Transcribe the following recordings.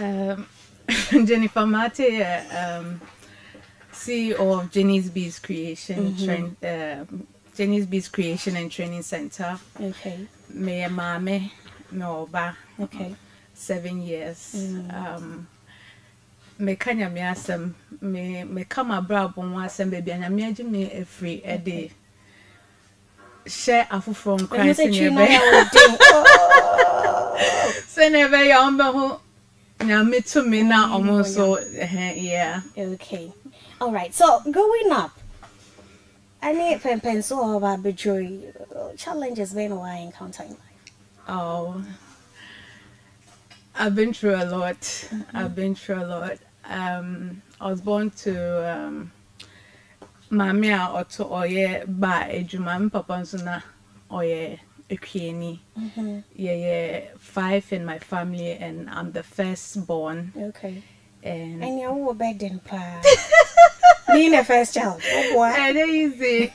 Jennifer Mate, CEO of Jenny's Bees Creation, Jenny's Bees Creation and Training Center. Okay. Me mame, me oba. Okay. 7 years. Me kanya me asem, me kama bra bon asem baby anya me agi me every day. Share afufro nkran se nebe. Se nebe ya ombe ho nyame to me na omo so yeah. Okay. All right. So growing up, any pencil about bejoy challenges been I encounter in life? Oh, I've been through a lot. I've been through a lot. I was born to Mamia or to Oye by a Juman Papansuna Oye Ukini. Yeah, 5 in my family, and I'm the firstborn. Okay. And you were bed in plan. Being a first child. Oh boy. And easy.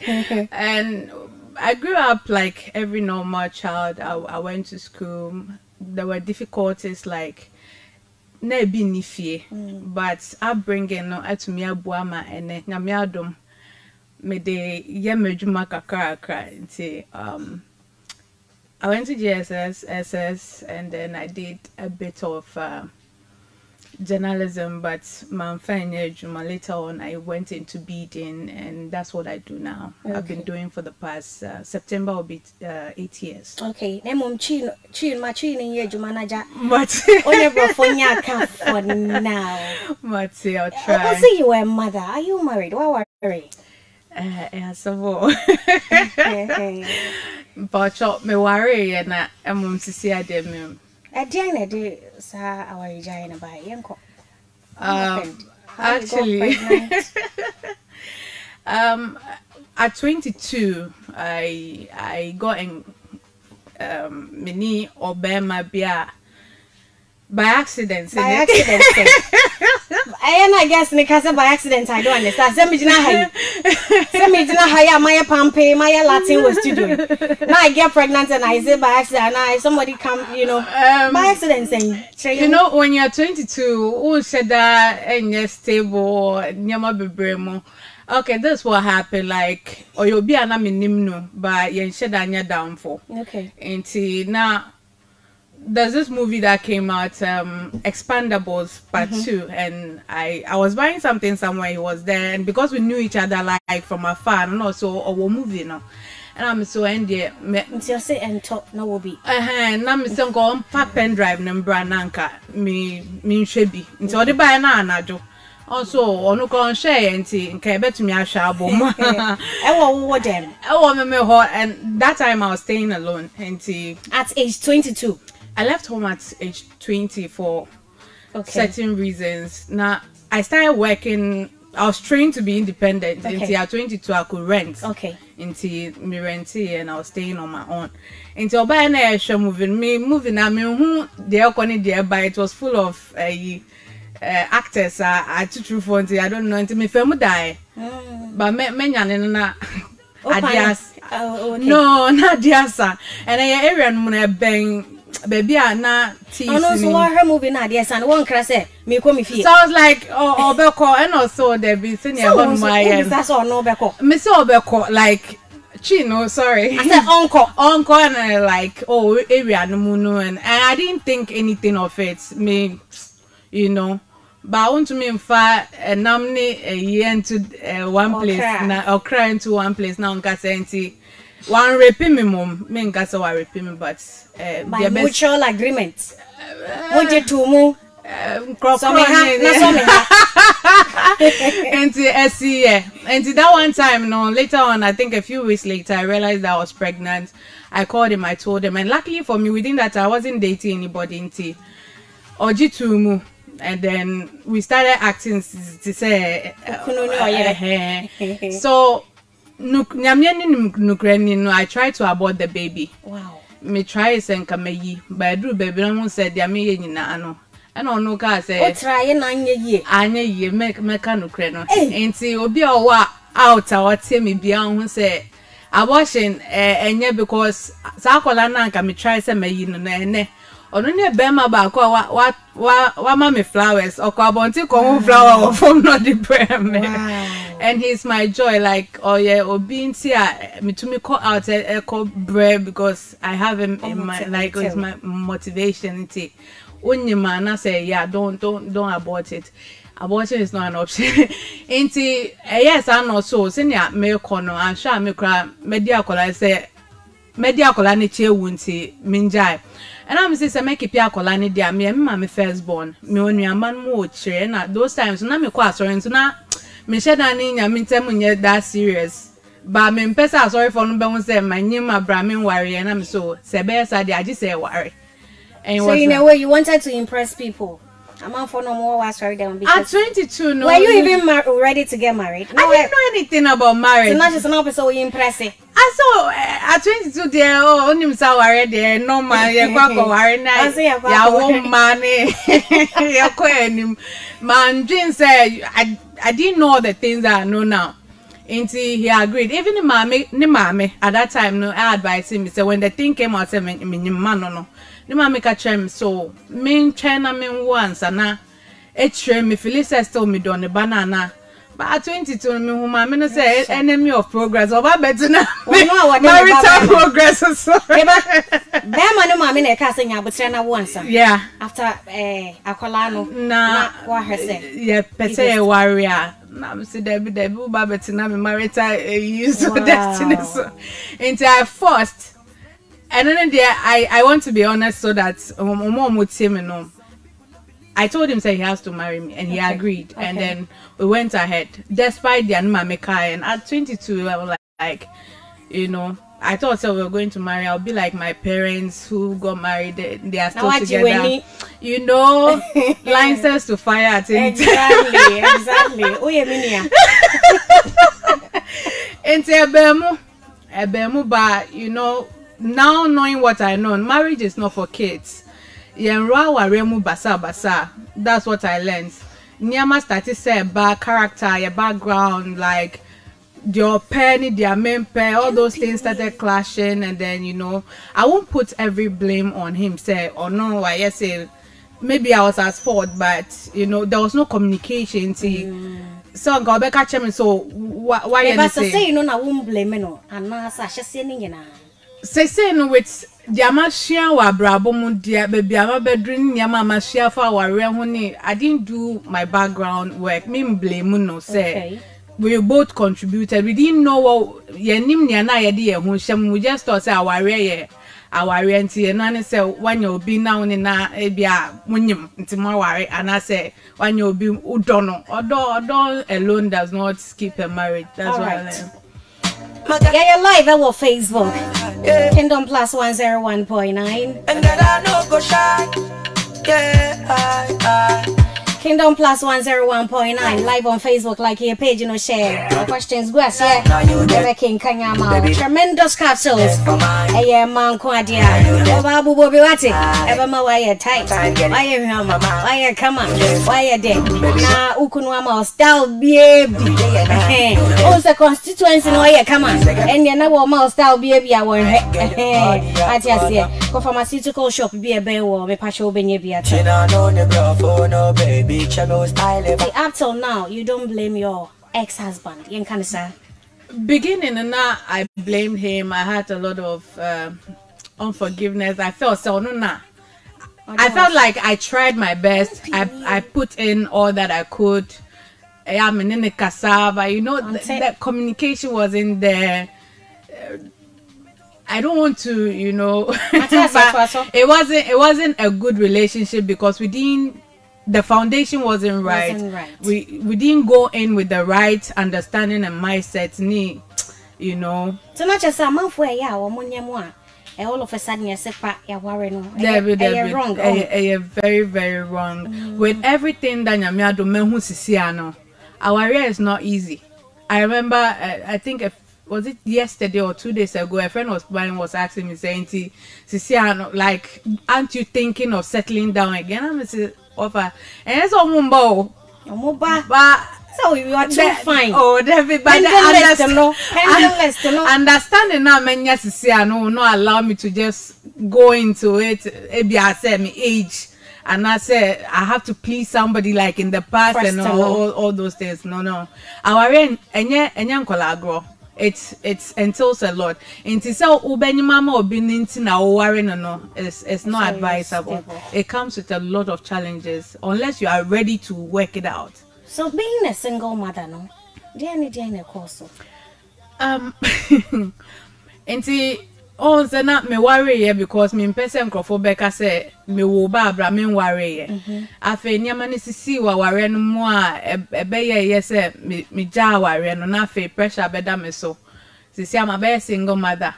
And I grew up like every normal child. I went to school. There were difficulties like nebi nifie, but upbringing no atumi abuama ene nyame adom me de yemedwuma kakra nti I went to GSS, SS, and then I did a bit of journalism, but later on I went into beading, and that's what I do now. Okay. I've been doing for the past September will be 8 years. Okay. Chin in ye jumanaja. But for now. But I'll try. I see you were a mother. Are you married? Why were you? So but me worry and I'm to see I did me. Diana did our Regina by Yanko. Actually, at 22, I got in mini Obama beer by accident. By accident. I guess Nikasa by accident. I don't understand. Send me to hire my pampe, my Latin was to do. Now I get pregnant and I say by accident. Somebody come, by accident saying. You know, when you're 22, who said that and you're stable, nyama bebremo. Okay, that's what happened. Like, or you'll be an aminimno, but you said that you're down for. Okay. And now. There's this movie that came out, Expandables Part 2, and I was buying something somewhere. He was there, and because we knew each other like from afar, and also our movie, and I'm so ended. Until say and top no will be. And I'm so going pack pen drive number nanka me shebi. Until the buy na anajo. Also, onu kon share enti nke betumi ahwa abom. What them? And that time I was staying alone. At age 22. I left home at age 20 for certain reasons. Now, I started working. I was trained to be independent. Until at 22, I could rent. Okay. Until me rented and I was staying on my own. Until by now, moving. I mean, who they there, but it was full of actors. I too true for until I don't know until me family die. But me na adias. No, not diasa. And I area no bang. Baby, na tea. Oh no, so her movie na yes, and one crash me come fee. So I was like, oh, Obeko, and also there be senior one my. That's all no Obeko. Miss Obeko, like Chino, sorry. I said uncle, and like area no muno, and I didn't think anything of it. Me, but I want to me in fact nominate a year into one place now, or cry into one place now. Nkasenti. One raping me mom, me nka say wa raping me, but by mutual agreement. Would you to move? And that one time, later on, I think a few weeks later, I realized that I was pregnant. I called him, I told him, and luckily for me, within that, I wasn't dating anybody until Oji and then we started acting to say, so. I tried to abort the baby. Wow. Me try and come but I do baby no said ya me no. And no ka say. O try na anye ye make no kre no. Enti obi owa out or tell me bia hu say abortion enye because sa akola na nka me try say me no na ene Only bema ba ko wa mama flowers or ko abonti ko flower from not the brem. And he's my joy, like, oh yeah, obi nti me to me call out echo bread because I have him in my, like, it's my motivation. Nti unyima na say, yeah, don't abort it. Abortion is not an option. Nti yes, I know so senior me kono and sha me kra media kola say media kola ne che wunti minjai. And I'm say make it pia kola ne dia me my firstborn. Me onuaman mo chire na those times na me kwa sorry so na me sheda ni nya me ntem nye that serious. But me pesa sorry for no be say my nyima bra me worry na me so se be sa dia agi say worry. And so in a way you wanted to impress people. I'm on for no more was sorry them because at 22 no. Were you even ready to get married? No, I didn't know anything about marriage. So not just an episode you impressive. I saw at 22 there only msa worry there no man ya kwa worry na ya woman ya kwa man dream say I didn't know the things that I know now. Until he agreed. Even the mommy at that time no I advised him say when the thing came out say me man no. The mommy catch him so me China me once and na me Felicia still me don the banana. But at 22 me who mommy no say enemy of progress or better now. Marital progress so. That man no mommy na ka say nya but na once. Yeah. After akola no na what her say. Yeah, pese a warrior. Na see Debbie ba better na me marital use of destiny so. Until I forced. And then there, I want to be honest so that mom would say me no. I told him say he has to marry me and he agreed. And then we went ahead. Despite the anima and at 22 I was like, you know, I thought so we were going to marry. I'll be like my parents who got married, they are still together. You know, license to fire at Exactly. Oh yeah, minia. Into ebemu but you know, now knowing what I know, marriage is not for kids. That's what I learned. Nyama started say about character, your background, like your penny, their main pair, all those things started clashing, and then you know, I won't put every blame on him. Say, or no, I just say maybe I was at fault, but you know, there was no communication. So go back at him. So why you say you know, I won't blame you. No, and now Sasha saying you know. Say no with Diamashia wa brabo mundia baby ama bedroom nyama mashia for our honey. I didn't do my background work. Me blame no say we both contributed. We didn't know what ye nim nya na ye de ho shem. We just thought say our renti and say when you be now ni na ebia munyim nti mo ware and I say when you be udono odo alone does not keep a marriage. That's what I learned. Yeah, you're live on Facebook. Kingdom Plus 101.9. And then I know go shine. Kingdom Plus 101.9 live on Facebook, like your page, you know, share questions, guess, yeah. King Kanyama, tremendous capsules. Hey, man, Quadia, Babu Bobby Wati, Everma, why you tight? Why you hammer? Why you come on? Why you dead? Now, Ukunwama, style baby. Also, constituency, why you come on? And you know, mouse style baby, I want I just say, go pharmaceutical shop, be a bear war, me passion, be a up till now, you don't blame your ex-husband. You can say. Beginning and now, I blamed him. I had a lot of unforgiveness. I felt so no. I felt like I tried my best. I put in all that I could. I'm in the cassava. You know, that communication was in there. I don't want to, you know, but it wasn't a good relationship because we didn't. The foundation wasn't right. We didn't go in with the right understanding and mindset, you know. So not just a month where all of a sudden you say you're worrying. You're wrong. You're very, very wrong. With everything that you do, our area is not easy. I remember, I think was it yesterday or 2 days ago, a friend was asking me, saying, Ciciano, like, aren't you thinking of settling down again? I'm saying, offer and it's all mumbo. But So you are too fine. Oh, David, but understanding now, man, yes, see, I know, not allow me to just go into it. Maybe I said me age, and I said I have to please somebody like in the past and all those things. No. Our and collagro. It entails a lot. And to say ubeni mama or binti na worry no, it's not advisable. It comes with a lot of challenges unless you are ready to work it out. So being a single mother, no, dear course. And also not me worry because me person crofobeka say me wo babra me worry. Afe nyama ni sisi wa worry no mo a ebeye yes me ja worry no na fe pressure beda me so. Sisi am a single mother.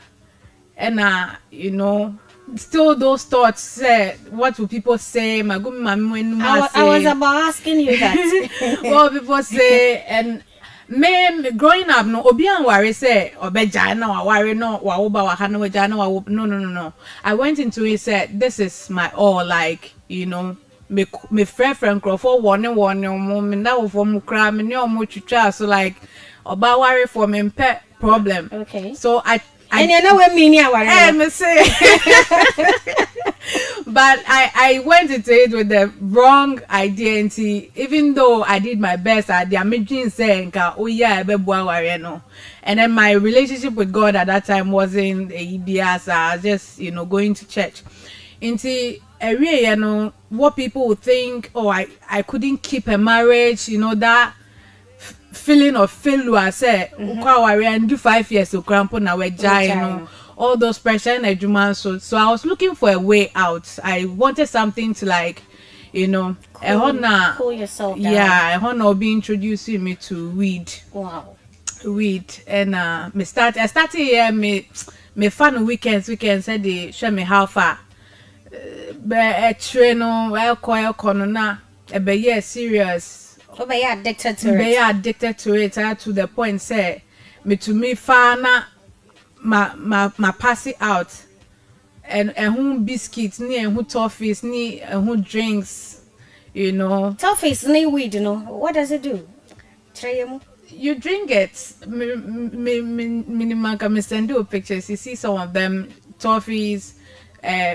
And you know, still those thoughts say what will people say? My good mama I was about asking you that. What people say and me growing up no obi an worry say obeja na worry no wa oba wa hanu weja na no. I went into it said this is my all, like, you know, me friend crofo one me na wo for mu kra me ne omo twitwa, so like oba worry for me pet problem. Okay. So I and you know what mean worry. Me say but I went into it with the wrong identity, even though I did my best at the amazing saying, oh yeah, no. And then my relationship with God at that time wasn't EBS. I was just, you know, going to church. Into area, you know, what people would think, oh, I couldn't keep a marriage, you know, that feeling of failure. I said, and do 5 years to cramp on our giant. All those pressure and eduman, so I was looking for a way out. I wanted something to, like, you know, cool yourself down. Yeah, I wanna be introducing me to weed. Wow. Weed. And I started here me fun weekends said they show me how far. But train na be serious. Oh, but you're addicted to it. Be addicted to it to the point say me to me far ma pass it out and who biscuits ni and who toffees ni and who drinks, you know. Toffees ni weed, you know. What does it do? You drink it. Me send you pictures. You see some of them toffees.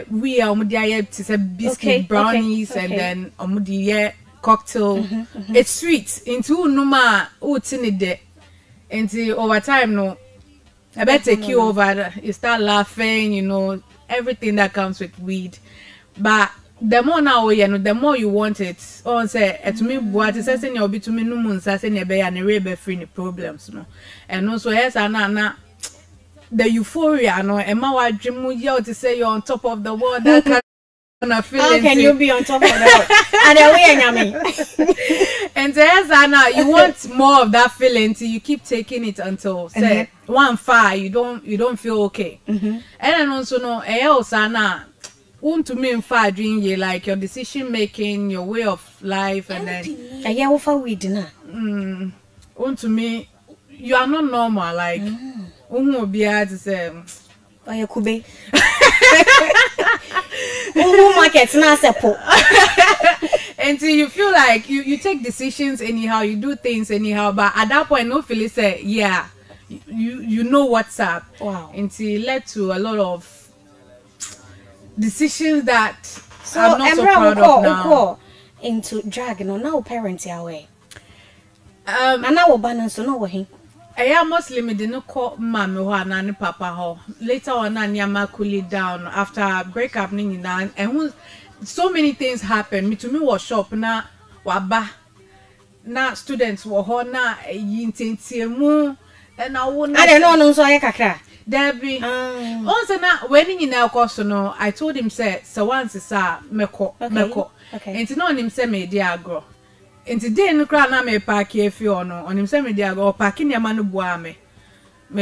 We are biscuit brownies and then cocktail. It's sweet. Into numa utinide. Into over time no. I bet take you over. You start laughing, you know, everything that comes with weed. But the more now, you know, the more you want it. Oh, say to me, what is saying you'll be to me no moon, saying you be and a free problems, no. And also, yes, the euphoria, no, and my dream you to say you're on top of the world. That kind of feeling. How can you be on top of the world? And then and yes, you want more of that feeling till you keep taking it until say one far you don't feel okay. And then also no else to me in far dream you like your decision making, your way of life, and then over weed na. To me you are not normal, like will be hard to say oh you could be market na sepo. Until you feel like you take decisions anyhow, you do things anyhow, but at that point no feel say yeah you know what's up. Wow. Until it led to a lot of decisions that I'm not so proud of now. Into drag, no now parents are away. And now balance so no way. I am Muslim, didn't call mommy and papa ho. Later on, Nyama cool it down after breakup and so many things happen. Me to me was shop na waba na students were ho na yintentiemu and I won't. I don't know so I kakra. Debbie. Also na when in our course no, I told him say so once sa meko. Okay. And no him say me dia agro. And today no kra na me park if you no on him say me dia agro parking ya manu boa me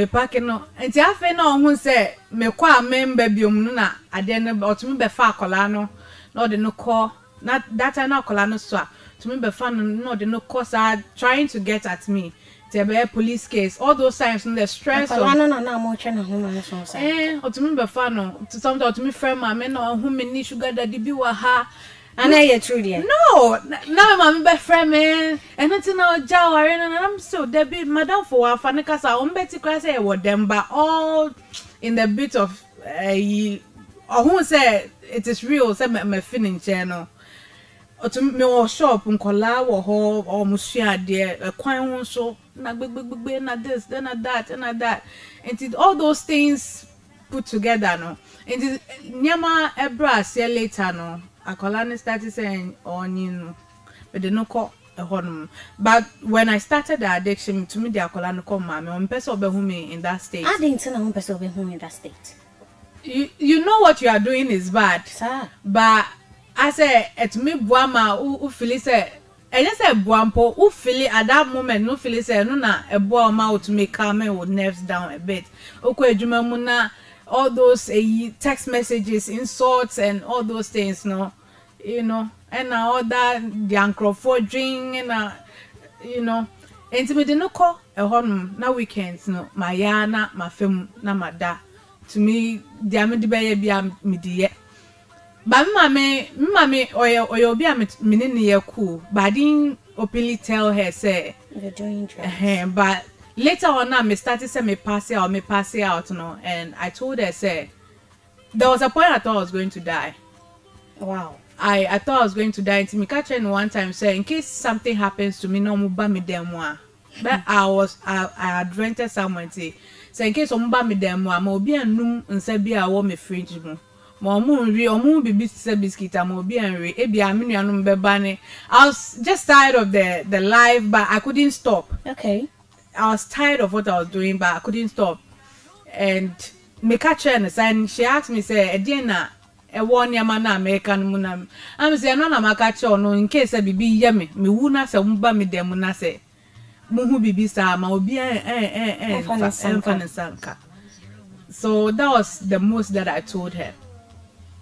parking no. And afa na ohun say me kwa member biom no na ade no otumi be fa akola no. No de no call not that I not call no so to me be fan no de no cause are trying to get at me to be a police case, all those times in the stress of no more trying to or to me be fan no to sometimes to me friend my men no who me need sugar daddy be wa ha and I true there no now my best friend man, and until now, Jawar, and I'm so Debbie, Madame for our Fanicasa, on Betty Class, what them, but all in the bit of or who say it is real, say my feeling channel. Or to me, or shop, Uncola, or hall, or Monsieur, dear, a quine so, not big, not this, then at that, and at that. And all those things put together, no. And it Nyama Ebra, say later, no. A colony started saying, oh, you know, but they no call a honum. But when I started the addiction, to me, the colony come, mammy, on person be me in that state. I didn't know person be in that state. You know what you are doing is bad, sir. But I say, at me, Buama, who feel it, and just say, Buampo, who feel it at that moment, no feel it, no, na, a Buama to make calm with nerves down a bit. Okay, Jumamuna. All those text messages, insults, and all those things, no, you know, and all that the uncle for drink, and you know, and to me, they no call a home now weekends, no, my yana, my film, na my da. To me, the amity baby, I'm media. But mammy, or you'll be a minute cool, but I didn't openly tell her, say, you're doing drugs. But later on, I started saying me pass out, no, and I told her, say, there was a point I thought I was going to die. Wow. I thought I was going to die until me catch her one time say, in case something happens to me, no muba me demwa. But I had rented someone say, in case muba me demwa, mo be a num and say be a warm fridge mo. Mo moon be biscuit, mo be and re, ebi a minianum bebane. I was just tired of the life, but I couldn't stop. Okay. I was tired of what I was doing, but I couldn't stop. And me catch her and she asked me, say, Edina, a 1 year man American munam. I'm saying, no, I'm a catcher, no, in case I be yummy. Me wuna se umba me demuna se. Muhu bibi sa ma obi sanka. So that was the most that I told her.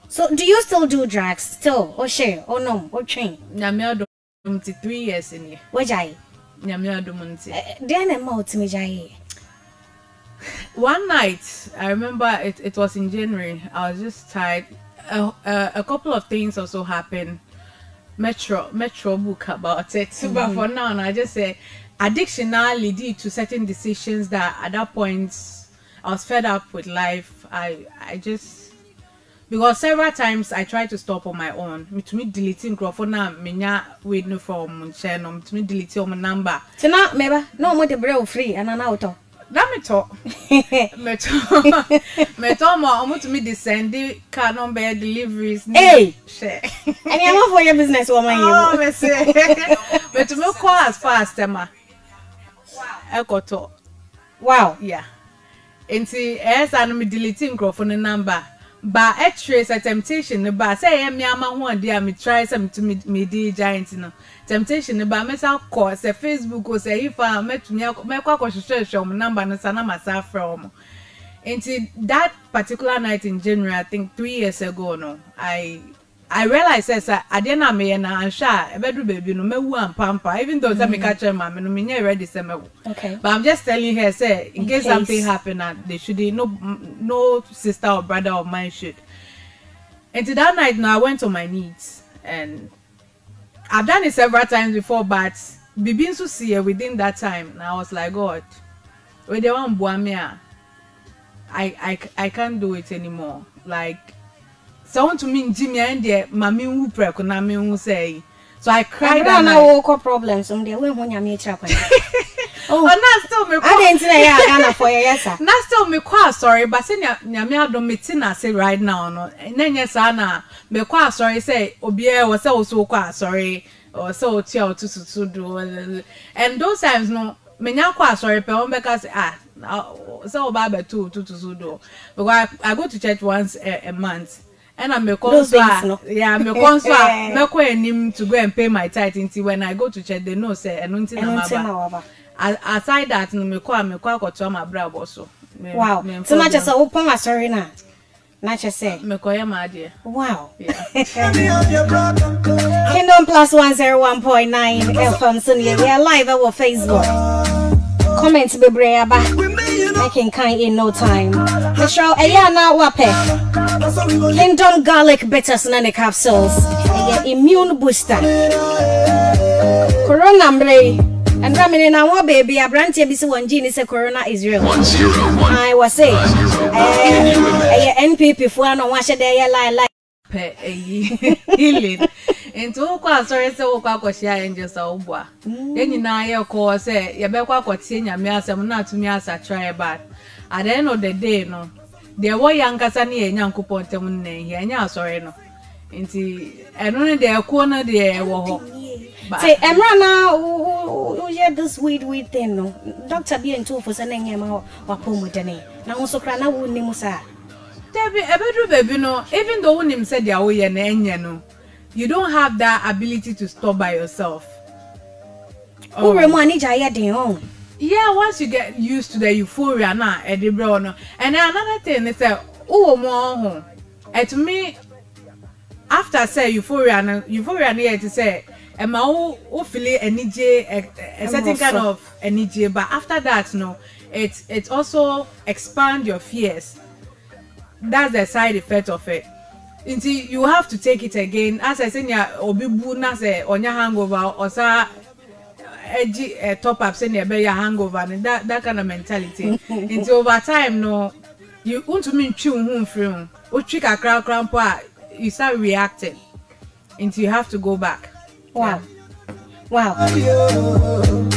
So do you still do drugs? Still? Or share? Or no? Or train? Nyame adom 3 years in here. Wajai? Nyame adom nti. One night, I remember it was in January. I was just tired. A couple of things also happened. Metro book about it. But for now, I just say addiction now led to certain decisions that at that point I was fed up with life. I just, because several times I tried to stop on my own. To me deleting for now, me wait no from channel. To me deleting my number. So now, maybe no more the bread free and an auto. Let me talk. Me talk more. I'm to me the Sunday car number deliveries. Hey, share. And I'm not for your business, woman. Oh, me say. But to me call as fast, Emma. I got to. Wow. Yeah. And see, as I'm deleting for the number. But a trace a temptation, but say, I'm one day, I try some to me, the giant, you know. Temptation, but myself, course, a Facebook or say, if I met me, make a question number and sana myself from. And that particular night in January, I think 3 years ago, no, I realized that I didn't me and I'm sure a bedroom baby, no, me and pamper, even though I make a chair, mamma, no, me ready, okay. But I'm just telling her, say, in case something happen, they should, no sister or brother of mine should. And to that night, now I went on my knees, and I've done it several times before, but begin to see it within that time, and I was like, God, when they want Buamia, I can't do it anymore. Like, someone to me, Jimmy, and the mammy who pray, could not mean who say. So I cried. I don't know problems on the way when you meet up. Oh, not still me. I didn't say I for yes, sir. Not still me quite sorry, but say Nyamia don't meet in say right now, no. And then yes, Anna, me quite sorry, say, Obia was also quite sorry, or so tell to do. And those times, no, me now quite sorry, because so bad to do. Because I go to church once a month. And I'm a consular, yeah, I'm a consular. I'm going to go and pay my tithe until when I go to church, they know say and aside that, no me kwa to my brother also. Wow, so not just open my sorry now. Not just say me koya my dear. Wow. Kingdom Plus 101.9 FM Sunday. We are live on Facebook. Comments be brave making kind in no time. The show Ayana Wape. Kingdom garlic bitters and the capsules. Immune booster. ambre. And Ramini na one baby, a branch ABC 1 gene is a corona is real. I was saying, NPP for no wash a day like healing. Into kwa sorry se wo kwa share angels obwa. Eni na ye ko say ye be kwa tie me asem na atumi asa try bad. At the end of the day no, there were young kasa na ye nyankopon tem nne ye nya sorry no. Nti eno ne de ko na de wo ho. Say Emra na who hear this weed thing no. Doctor be en for sending him wa pomu tene. Na wo so kra na wo nimu sa. Debbie, ebedru baby no, even though him said ya we na enye no, you don't have that ability to stop by yourself. Oh, remani jaya den. Yeah, once you get used to the euphoria na edibro no. And then another thing is that oh mo ho. To me after say euphoria na here to say Emma who feel energy a certain kind of energy, but after that no, it also expand your fears. That's the side effect of it. Until you have to take it again. As I said, ya obibu na say on your hangover or sa edgy top up saying ya be your hangover and that kind of mentality. Until over time no, you want to mean chew home from or trick a crowd you start reacting until you have to go back. Wow. Yeah. Wow.